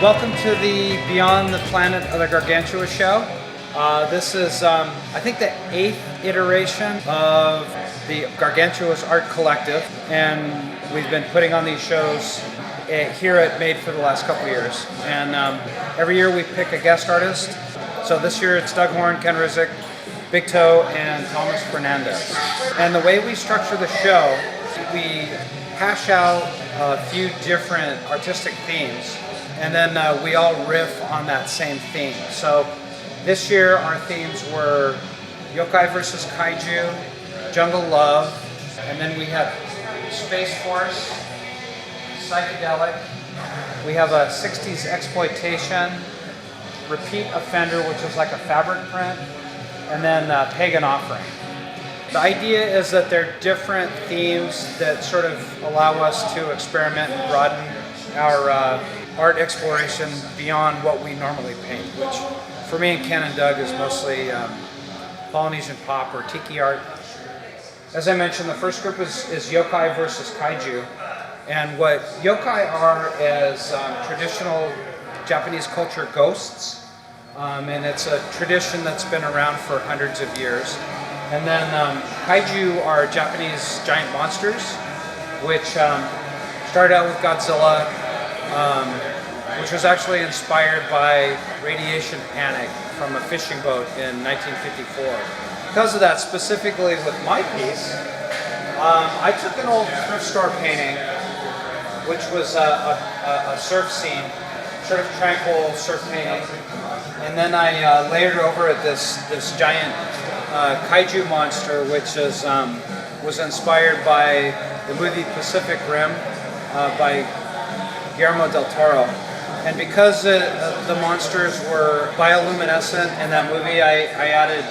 Welcome to the Beyond the Planet of the Gargantua show. This is, I think, the 8th iteration of the Gargantua's Art Collective, and we've been putting on these shows here at Made for the last couple years. And every year we pick a guest artist. So this year it's Doug Horn, Ken Rizek, Big Toe, and Thomas Fernandez. And the way we structure the show, we hash out a few different artistic themes, and then we all riff on that same theme. So this year our themes were yokai versus kaiju, jungle love, and then we have Space Force, psychedelic. We have a 60s exploitation, repeat offender, which is like a fabric print, and then pagan offering. The idea is that they're different themes that sort of allow us to experiment and broaden our art exploration beyond what we normally paint, which for me and Ken and Doug is mostly Polynesian pop or tiki art. As I mentioned, the first group is yokai versus kaiju. And what yokai are is traditional Japanese culture ghosts. And it's a tradition that's been around for hundreds of years. And then kaiju are Japanese giant monsters, which started out with Godzilla, which was actually inspired by radiation panic from a fishing boat in 1954. Because of that, specifically with my piece, I took an old thrift store painting, which was a surf scene, sort of tranquil surf painting, and then I layered over it this giant kaiju monster, which is was inspired by the movie Pacific Rim by Guillermo del Toro. And because the monsters were bioluminescent in that movie, I added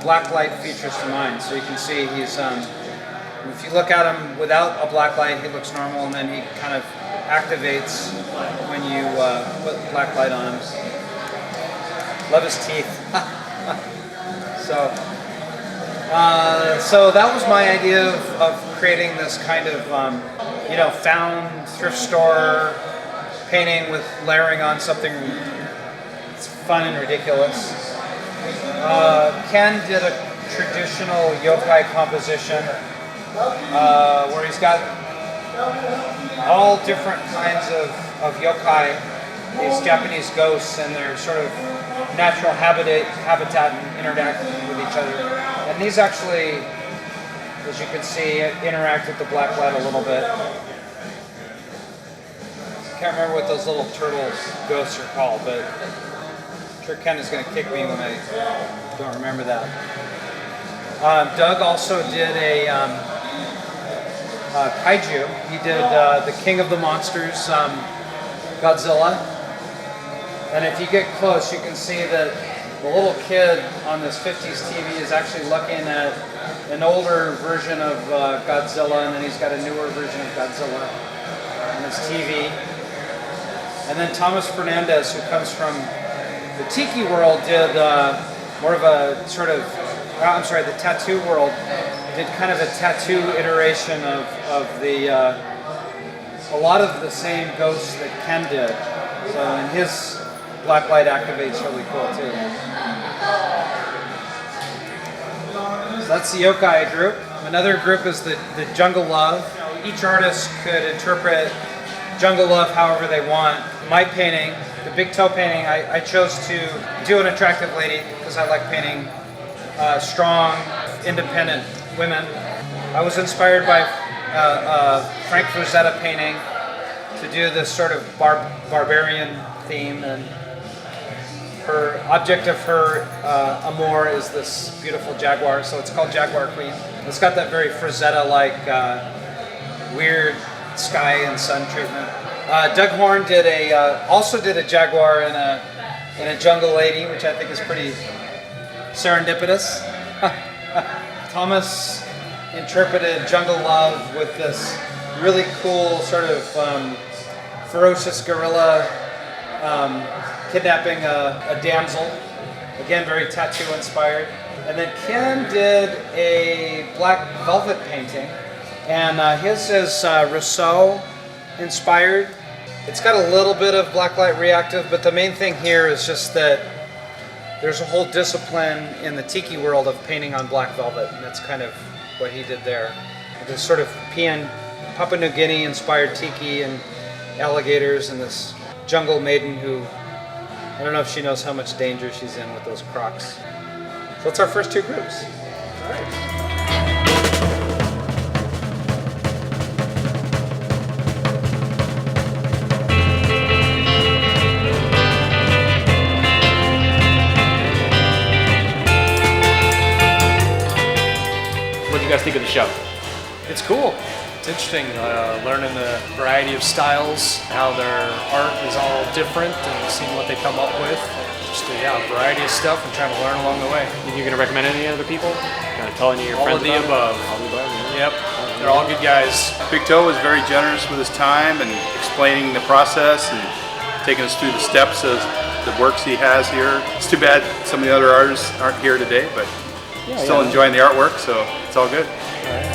black light features to mine. So you can see he's, if you look at him without a black light, he looks normal, and then he kind of activates when you put black light on him. Love his teeth. So that was my idea of creating this kind of, found thrift store painting with layering on something that's fun and ridiculous. Ken did a traditional yokai composition where he's got all different kinds of yokai, these Japanese ghosts, and their sort of natural habitat and interacting with each other. And these actually, as you can see, interact with the black light a little bit. I can't remember what those little turtle ghosts are called, but I'm sure Ken is going to kick me when I don't remember that. Doug also did a kaiju. He did the King of the Monsters, Godzilla. And if you get close, you can see that the little kid on this 50s TV is actually looking at an older version of Godzilla, and then he's got a newer version of Godzilla on his TV. And then Thomas Fernandez, who comes from the tiki world, did more of a sort of, the tattoo world, did kind of a tattoo iteration of the, a lot of the same ghosts that Ken did. So, and his black light activates really cool too. So that's the yokai group. Another group is the jungle love. Each artist could interpret jungle love however they want. My painting, the Big Toe painting, I chose to do an attractive lady because I like painting strong, independent women. I was inspired by Frank Frazetta painting to do this sort of barbarian theme, and her object of her amour is this beautiful jaguar, so it's called Jaguar Queen. It's got that very Frazetta-like weird sky and sun treatment. Doug Horn also did a jaguar in a jungle lady, which I think is pretty serendipitous. Thomas interpreted jungle love with this really cool sort of ferocious gorilla kidnapping a damsel. Again, very tattoo inspired. And then Ken did a black velvet painting, and his is Rousseau inspired. It's got a little bit of blacklight reactive, but the main thing here is just that there's a whole discipline in the tiki world of painting on black velvet, and that's kind of what he did there. This sort of Papua New Guinea inspired tiki and alligators and this jungle maiden who, I don't know if she knows how much danger she's in with those crocs. So that's our first two groups. All right. What do you guys think of the show? It's cool. It's interesting learning the variety of styles, how their art is all different, and seeing what they come up with. Just a variety of stuff and trying to learn along the way. You're going to recommend any other people? Kind of telling your all friends of the above. All the above. Yeah. Yep. They're all good guys. Big Toe was very generous with his time and explaining the process and taking us through the steps of the works he has here. It's too bad some of the other artists aren't here today, but still enjoying the artwork, so it's all good. All right.